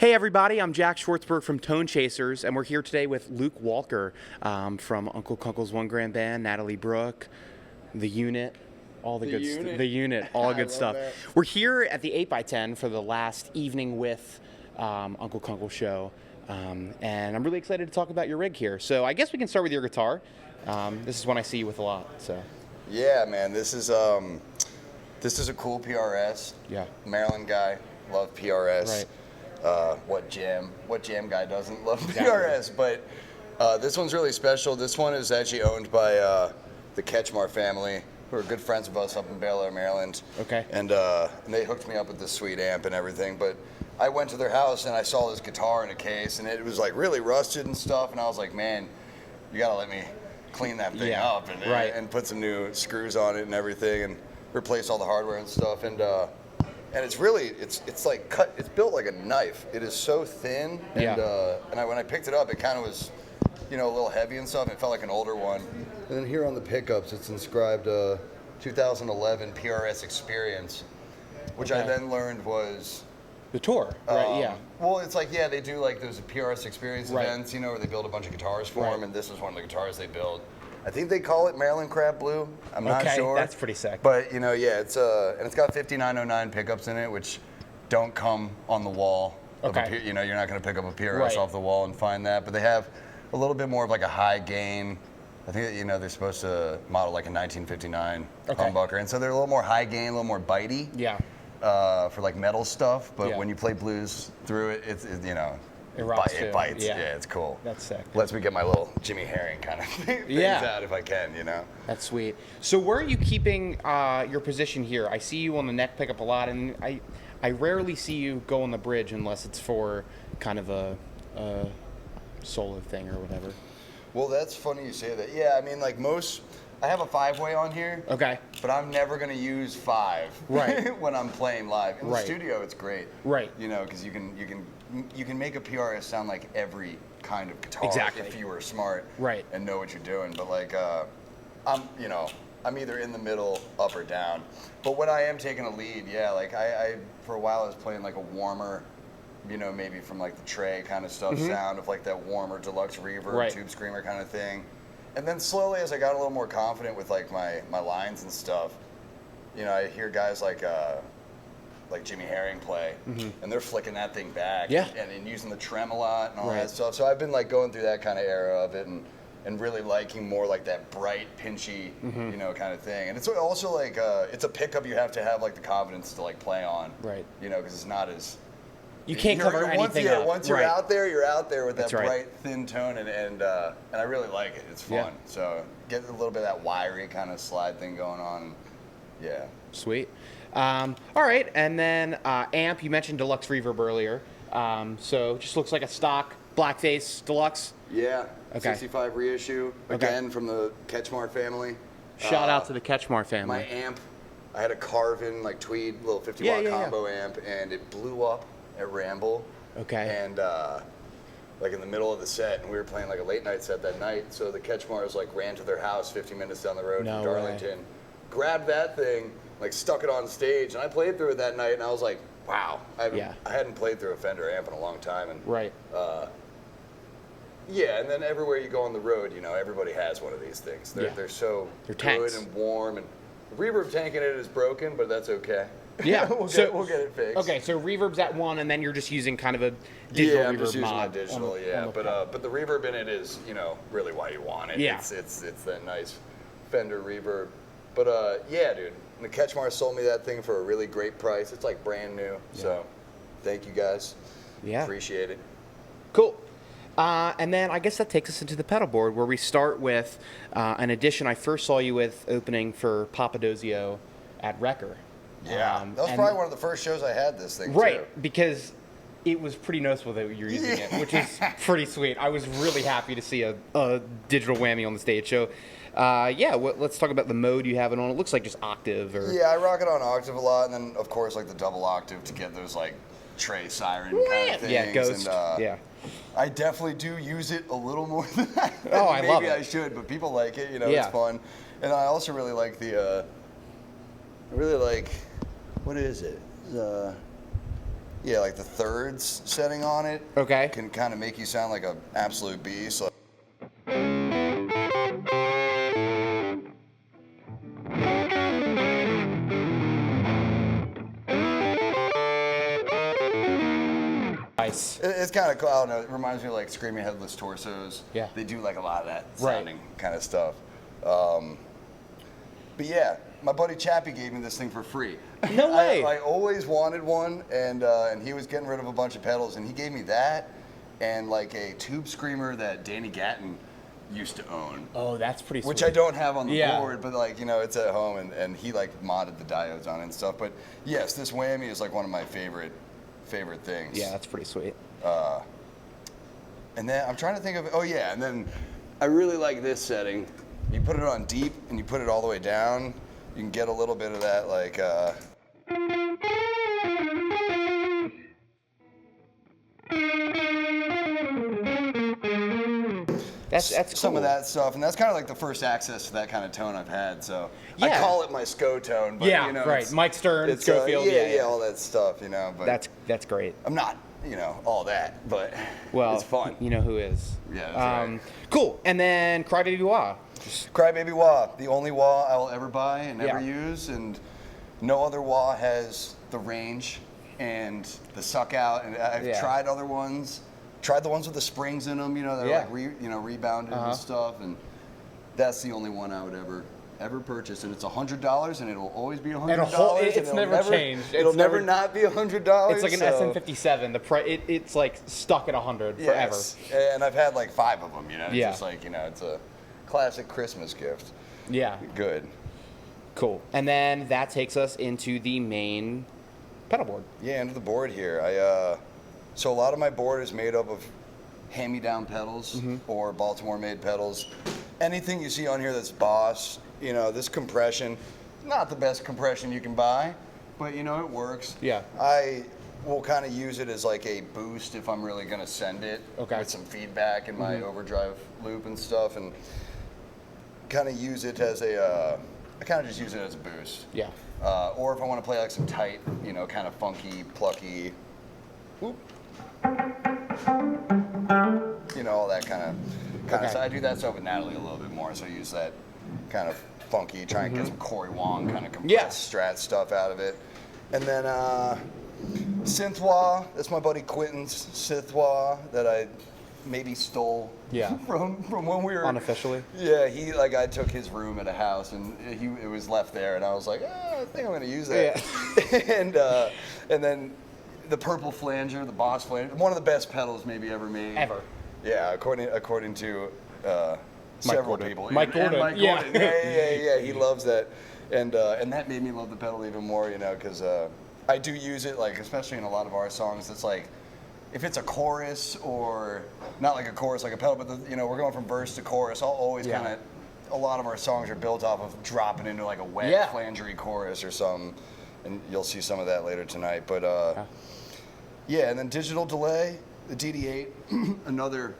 Hey everybody, I'm Jack Schwartzberg from Tone Chasers, and we're here today with Luke Walker from Uncle Kunkel's One Grand Band, Natalie Brooke, The Unit, all the good stuff. The Unit, all good stuff. That. We're here at the 8x10 for the last evening with Uncle Kunkel show, and I'm really excited to talk about your rig here. So I guess we can start with your guitar. This is one I see you with a lot. So. Yeah, man, this is a cool PRS. Yeah. Maryland guy, love PRS. Right. What jam guy doesn't love PRS? But this one's really special. This one is actually owned by the Ketchmar family, who are good friends of us up in Bel Air, Maryland. Okay. And they hooked me up with this sweet amp and everything. But I went to their house and I saw this guitar in a case, and it was like really rusted and stuff. And I was like, man, you gotta let me clean that thing up and put some new screws on it and everything, and replace all the hardware and stuff. And it's really, it's like cut, it's built like a knife. It is so thin, and when I picked it up, it kind of was, you know, a little heavy and stuff. It felt like an older one. And then here on the pickups, it's inscribed 2011 PRS Experience, which I then learned was The tour, right? Yeah. Well, it's like, they do like those PRS Experience events, you know, where they build a bunch of guitars for them, and this was one of the guitars they built. I think they call it Maryland Crab Blue. I'm not sure. That's pretty sick. But you know, it's and it's got 5909 pickups in it, which don't come on the wall. Okay. You know, you're not going to pick up a PRS off the wall and find that. But they have a little bit more of like a high gain. I think they're supposed to model like a 1959 humbucker, and so they're a little more high gain, a little more bitey. Yeah. For like metal stuff, but when you play blues through it, it bites. Yeah, it's cool. That's sick. Lets me get my little Jimmy Herring kind of things out if I can, you know. That's sweet. So where are you keeping your position here? I see you on the neck pickup a lot, and I rarely see you go on the bridge unless it's for kind of a solo thing or whatever. Well, that's funny you say that. Yeah, I mean, like I have a 5-way on here. Okay. But I'm never going to use 5 when I'm playing live. In the studio, it's great. Right. You know, because you can make a PRS sound like every kind of guitar if you were smart and know what you're doing. But like, I'm either in the middle, up or down. But when I am taking a lead, like I for a while I was playing like a warmer, you know, maybe from like the Trey kind of stuff sound of like that warmer Deluxe Reverb, Tube Screamer kind of thing. And then slowly, as I got a little more confident with like my lines and stuff, you know, I hear guys like Jimmy Herring play, and they're flicking that thing back, and using the trem a lot and all that stuff. So I've been like going through that kind of era of it, and really liking more like that bright, pinchy, you know, kind of thing. And it's also like it's a pickup you have to have like the confidence to like play on, you know, because it's not as you can't cover anything up. Once you're out there, you're out there with that bright, thin tone, and I really like it. It's fun. So get a little bit of that wiry kind of slide thing going on. Yeah. Sweet. All right, and then amp. You mentioned Deluxe Reverb earlier. So just looks like a stock blackface Deluxe. Yeah. 65 reissue again from the Ketchmar family. Shout out to the Ketchmar family. My amp, I had a Carvin like tweed little 50-watt combo amp, and it blew up at Ramble. Okay. And like in the middle of the set, and we were playing like a late night set that night, so the Ketchmars like ran to their house 50 minutes down the road from Darlington, grabbed that thing, like stuck it on stage, and I played through it that night, and I was like, wow. I hadn't played through a Fender amp in a long time, and and then everywhere you go on the road, you know, everybody has one of these things. They're so good and warm, and the reverb tank in it is broken, but that's okay. Yeah, we'll get it fixed. Okay, so reverb's at 1, and then you're just using kind of a digital reverb I'm just using mod. Digital, but the reverb in it is, you know, really why you want it. Yeah. It's that nice Fender reverb. But dude, the Ketchmar sold me that thing for a really great price. It's like brand new. So thank you guys. Yeah. Appreciate it. Cool. And then I guess that takes us into the pedal board, where we start with an edition I first saw you with opening for Papadozio at Wrecker. Yeah, that was probably one of the first shows I had this thing, too. Because it was pretty noticeable that you're using it, which is pretty sweet. I was really happy to see a digital Whammy on the stage. So, let's talk about the mode you have it on. It looks like just octave. Yeah, I rock it on octave a lot, and then, of course, like the double octave to get those, like, Trey siren kind of things. Yeah, Ghost. And, I definitely do use it a little more than I love it. Maybe I should, but people like it, you know, it's fun. And I also really like what is it? Yeah, like the thirds setting on it. Okay. Can kind of make you sound like an absolute beast. Nice. It's kind of cool. I don't know. It reminds me of like Screaming Headless Torsos. Yeah. They do like a lot of that sounding kind of stuff. But yeah, my buddy Chappie gave me this thing for free. No way. I always wanted one, and he was getting rid of a bunch of pedals, and he gave me that and like a tube screamer that Danny Gatton used to own. Oh, that's pretty sweet. Which I don't have on the board, but like, you know, it's at home, and he like modded the diodes on it and stuff. But yes, this Whammy is like one of my favorite things. Yeah, that's pretty sweet. And then I'm trying to think of, oh yeah, and then I really like this setting. You put it on deep and you put it all the way down, you can get a little bit of that like, that's cool. Some of that stuff, and that's kind of like the first access to that kind of tone I've had. So I call it my SCO tone, but you know, right. Mike Stern, Schofield, yeah, all that stuff, you know. But that's great. I'm not, you know, all that, but it's fun. You know who is. Yeah, that's right. Cool. And then Crybaby Wah. Crybaby Wah, the only wah I will ever buy and ever use, and no other wah has the range and the suck out. And I've tried other ones. Tried the ones with the springs in them, you know, that are like rebounded and stuff, and that's the only one I would ever purchase. And it's $100, and it'll always be $100. It's never changed. It'll never not be $100. It's like an SM57. The price, it's like stuck at 100 forever. Yes. And I've had like 5 of them, you know. It's just like, you know, it's a classic Christmas gift. Yeah. Good. Cool. And then that takes us into the main pedal board. Yeah, into the board here. So a lot of my board is made up of hand-me-down pedals or Baltimore-made pedals. Anything you see on here that's Boss, you know, this compression, not the best compression you can buy, but you know, it works. Yeah. I will kind of use it as like a boost if I'm really going to send it with some feedback in my overdrive loop and stuff, and kind of use it as I kind of just use it as a boost. Yeah. Or if I want to play like some tight, you know, kind of funky, plucky, whoop. You know, all that kind of stuff. I do that stuff with Natalie a little bit more, so I use that kind of funky, try and get some Corey Wong kind of compressed strat stuff out of it. And then synth wah, that's my buddy Quentin's synth wah that I maybe stole from when we were unofficially. Yeah, I took his room at a house, and it was left there, and I was like, I think I'm gonna use that. Yeah. and then the purple flanger, the Boss flanger, one of the best pedals maybe ever made. Ever. Yeah, according to several people. Mike Gordon. Mike Gordon. Yeah. He loves that, and that made me love the pedal even more. You know, because I do use it, like especially in a lot of our songs. It's like if it's a chorus or not like a chorus like a pedal, but you know, we're going from verse to chorus. I'll always kind of. A lot of our songs are built off of dropping into like a wet flangery chorus or something, and you'll see some of that later tonight. But yeah, and then digital delay, the DD8, another,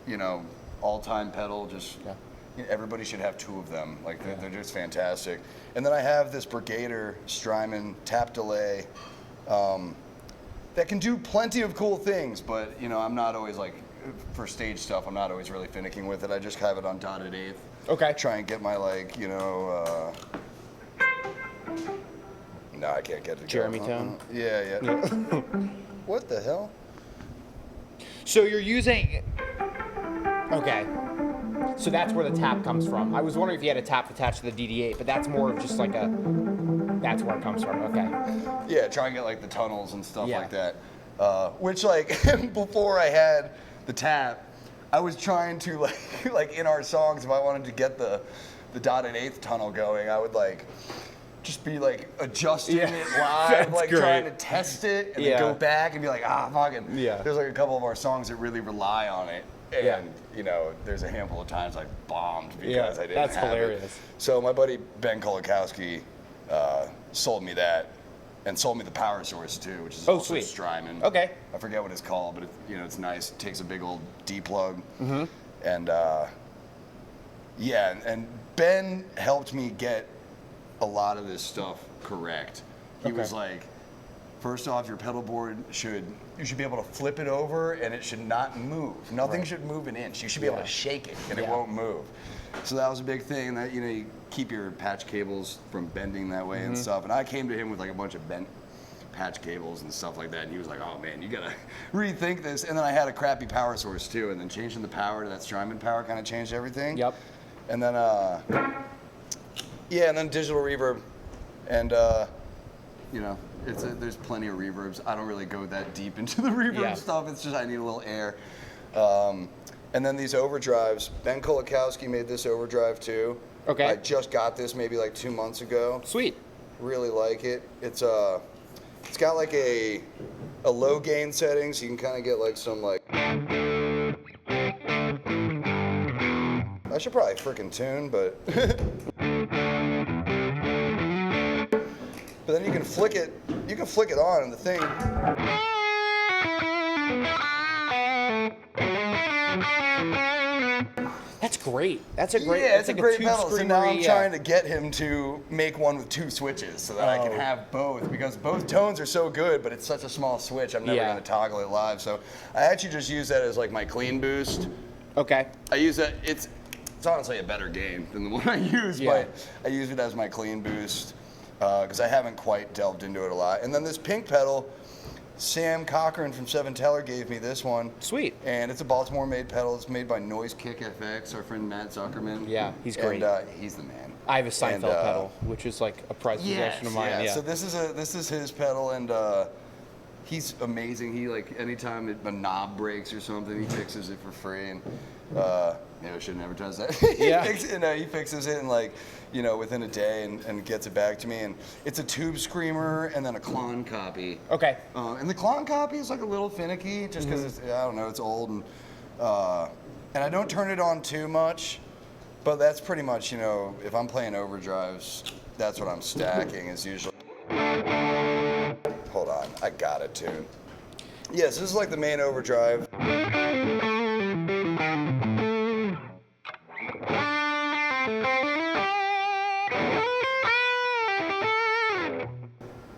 you know, all-time pedal. Just you know, everybody should have 2 of them. Like they're just fantastic. And then I have this Brigader Strymon tap delay that can do plenty of cool things. But you know, I'm not always like for stage stuff. I'm not always really finicking with it. I just have it on dotted eighth. Okay. Try and get my like, you know. No, I can't get it. Jeremy tone. Yeah. What the hell? So you're using. Okay. So that's where the tap comes from. I was wondering if you had a tap attached to the DD8, but that's more of just like a. That's where it comes from. Okay. Yeah, try and get like the tunnels and stuff like that. Which like before I had the tap, I was trying to like in our songs, if I wanted to get the dotted eighth tunnel going, I would like. Just be like adjusting it live, like trying to test it, and then go back and be like, fucking. Yeah. There's like a couple of our songs that really rely on it, and you know, there's a handful of times I bombed because I didn't have hilarious. it. So my buddy Ben Kolakowski sold me that, and sold me the power source too, which is also Strymon. Okay. I forget what it's called, but you know, it's nice. It takes a big old D plug, and and Ben helped me get a lot of this stuff correct. He was like, first off, your pedal board you should be able to flip it over and it should not move. Nothing should move an inch. You should be able to shake it and it won't move. So that was a big thing, that, you know, you keep your patch cables from bending that way and stuff. And I came to him with like a bunch of bent patch cables and stuff like that, and he was like, oh man, you gotta rethink this. And then I had a crappy power source too, and then changing the power to that Strymon power kind of changed everything. Yep. And then and then digital reverb, and you know, there's plenty of reverbs. I don't really go that deep into the reverb stuff. It's just I need a little air. And then these overdrives. Ben Kolakowski made this overdrive too. Okay. I just got this maybe like 2 months ago. Sweet. Really like it. It's got like a low gain setting, so you can kind of get like some like. I should probably frickin' tune, but. But then you can flick it. You can flick it on, and the thing. That's great. That's a great. Yeah, it's a great pedal. So now I'm trying to get him to make one with 2 switches so that I can have both, because both tones are so good, but it's such a small switch. I'm never going to toggle it live. So I actually just use that as like my clean boost. Okay. I use that. It's honestly a better gain than the one I use, but I use it as my clean boost because I haven't quite delved into it a lot. And then this pink pedal, Sam Cochran from Seven Teller gave me this one. Sweet. And it's a Baltimore-made pedal. It's made by Noise Kick FX, our friend Matt Zuckerman. Yeah, he's great. And he's the man. I have a Seinfeld pedal, which is like a prized possession of mine. Yeah. So this is his pedal, and he's amazing. He, like, anytime a knob breaks or something, he fixes it for free. And maybe I shouldn't advertise that. He fixes it in, like, you know, within a day and gets it back to me. And it's a Tube Screamer and then a Klon copy. Okay. And the Klon copy is like a little finicky just because it's, I don't know, it's old. And I don't turn it on too much, but that's pretty much, you know, if I'm playing overdrives, that's what I'm stacking is usually. Hold on, I got it too. Yes, this is like the main overdrive.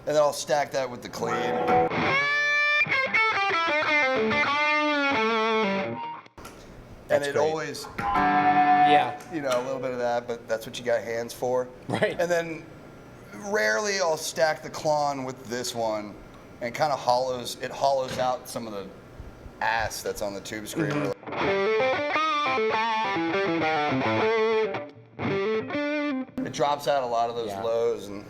And then I'll stack that with the clean. And it always, you know, a little bit of that, but that's what you got hands for. Right. And then rarely I'll stack the Klon with this one and kind of hollows out some of the ass that's on the Tube Screamer. It drops out a lot of those lows. And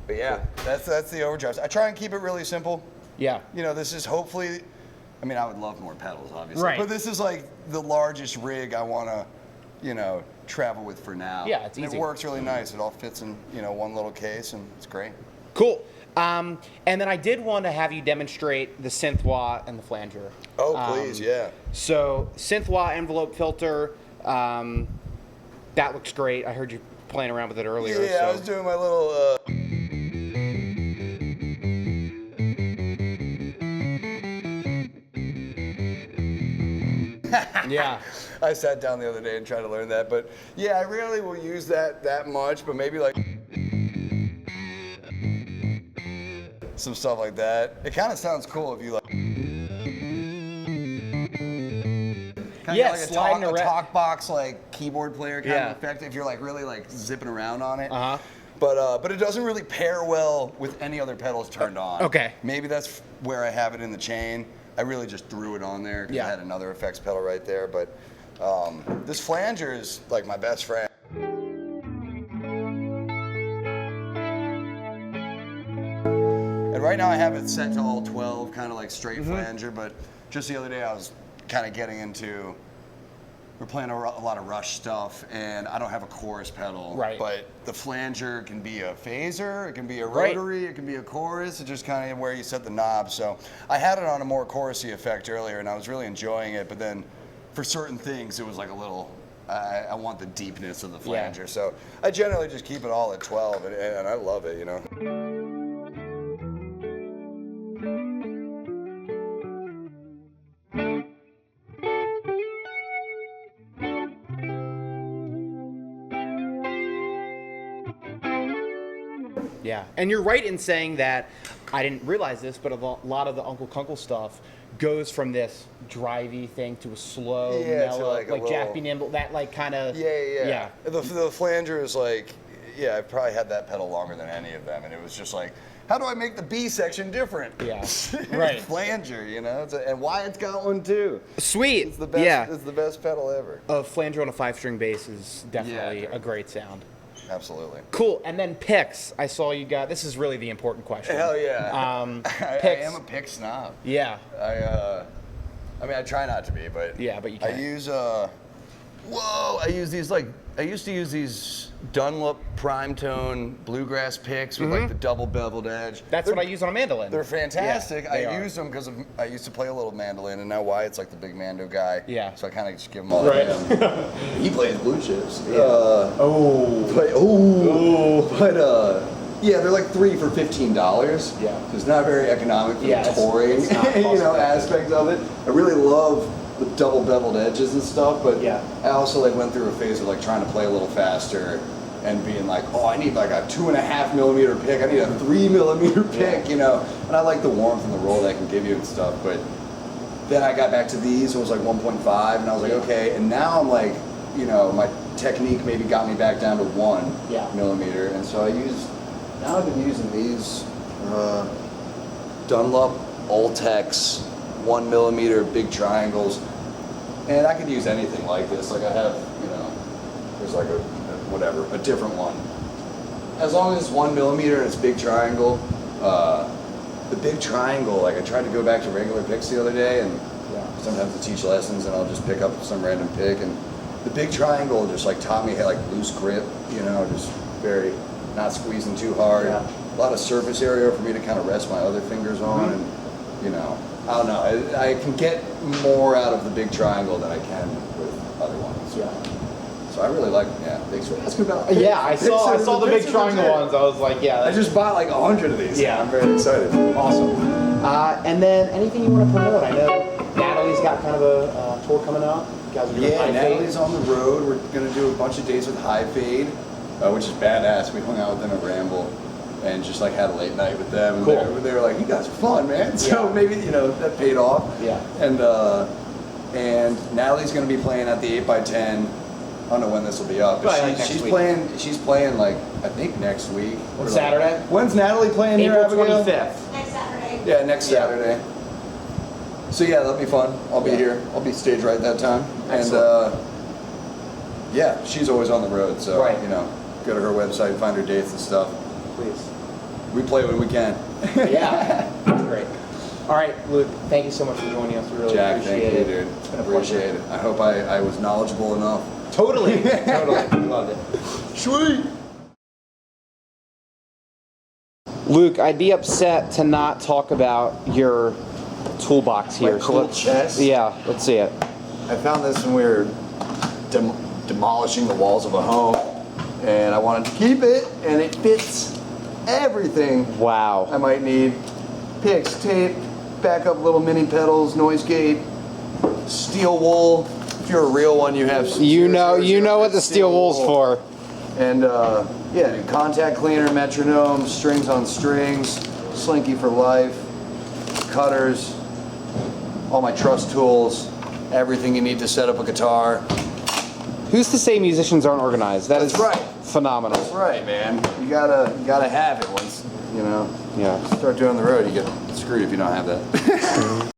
but yeah, that's the overdrives. I try and keep it really simple. Yeah. You know, this is hopefully, I mean, I would love more pedals, obviously. Right. But this is like the largest rig I want to, you know, travel with for now. Yeah, it's easy. It works really nice. It all fits in, you know, one little case, and it's great. Cool. And then I did want to have you demonstrate the synth wah and the flanger. Oh, please, yeah. So synth wah envelope filter, that looks great. I heard you playing around with it earlier. Yeah, so. I was doing my little. Yeah. I sat down the other day and tried to learn that, but yeah, I rarely will use that much, but maybe like some stuff like that. It kind of sounds cool if you like. Yeah, like a talk box like keyboard player kind of effect if you're like really like zipping around on it. But it doesn't really pair well with any other pedals turned on. Okay. Maybe that's where I have it in the chain. I really just threw it on there because I had another effects pedal right there. But this flanger is like my best friend. And right now I have it set to all 12, kind of like straight flanger. But just the other day I was kind of getting into, we're playing a lot of Rush stuff, and I don't have a chorus pedal. Right. But the flanger can be a phaser, it can be a rotary, it can be a chorus. It's just kind of where you set the knob. So I had it on a more chorusy effect earlier, and I was really enjoying it. But then for certain things, it was like a little, I want the deepness of the flanger. Yeah. So I generally just keep it all at 12, and I love it, you know. Yeah, and you're right in saying that. I didn't realize this, but a lot of the Uncle Kunkel stuff goes from this drivey thing to a slow, mellow, like Jack B. Nimble, that like kind of. Yeah. The flanger is like, I probably had that pedal longer than any of them, and it was just like, how do I make the B section different? Yeah, right. Flanger, you know, and Wyatt's got one too. Sweet. It's the best. It's the best pedal ever. A flanger on a 5-string bass is definitely a great sound. Absolutely. Cool. And then picks. I saw you got. This is really the important question. Hell yeah. Picks. I am a pick snob. Yeah. I mean, I try not to be, but yeah, but you can. I use I use these I used to use these Dunlop prime tone bluegrass picks with like the double beveled edge. That's what I use on a mandolin. They're fantastic. Yeah, I used them because I used to play a little mandolin, and now Wyatt's like the big mando guy. Yeah. So I kind of just give him all to him. He plays blue chips. Yeah. Yeah, they're like 3 for $15. Yeah. So it's not very economic for the touring, aspect of it. I really love the double beveled edges and stuff, but I also like went through a phase of like trying to play a little faster and being like, oh, I need like a 2.5 millimeter pick. I need a 3 millimeter pick, you know. And I like the warmth and the roll that I can give you and stuff. But then I got back to these. It was like 1.5, and I was like, okay. And now I'm like, you know, my technique maybe got me back down to 1 millimeter, and so now I've been using these Dunlop Ultex 1 millimeter big triangles, and I could use anything like this. Like I have, you know, there's like a different one. As long as it's 1 millimeter and it's big triangle, the big triangle, like I tried to go back to regular picks the other day, and sometimes I teach lessons and I'll just pick up some random pick, and the big triangle just like taught me like loose grip, you know, just very not squeezing too hard. A lot of surface area for me to kind of rest my other fingers on, and you know, I don't know. I can get more out of the big triangle than I can with other ones. Yeah. So I really like. Yeah. Thanks for asking about. Yeah, I saw the big triangle ones. I was like, yeah. I just bought like 100 of these. Yeah. I'm very excited. Awesome. And then anything you want to promote? I know Natalie's got kind of a tour coming up. You guys are doing High Natalie's Fade. on the road. We're gonna do a bunch of dates with High Fade, which is badass. We hung out with them at Ramble and just like had a late night with them. Cool. They were like, you guys are fun, man. So maybe, you know, that paid off. Yeah. And Natalie's gonna be playing at the 8x10. I don't know when this will be up, but she's playing like, I think next week. On Saturday? When's Natalie playing here, April Abigail? 25th. Next Saturday. Yeah, next Saturday. So yeah, that'll be fun. I'll be here. I'll be stage right that time. Excellent. And yeah, she's always on the road, so you know, go to her website, find her dates and stuff. Please. We play when we can. Yeah, that's great. All right, Luke, thank you so much for joining us. We really appreciate it. Thank you, dude. It's been a appreciate pleasure. it. I hope I was knowledgeable enough. Totally, totally. Loved it. Sweet. Luke, I'd be upset to not talk about your toolbox here. My cool chest? Yeah, let's see it. I found this when we were demolishing the walls of a home, and I wanted to keep it, and it fits everything. Wow. I might need picks, tape, backup little mini pedals, noise gate, steel wool. If you're a real one, you have. You know what the steel wool's for. And yeah, contact cleaner, metronome, strings on strings, slinky for life, cutters, all my truss tools, everything you need to set up a guitar. Who's to say musicians aren't organized? That's right. Phenomenal. That's right, man. You gotta have it once, you know. Yeah. Start doing the road, you get screwed if you don't have that.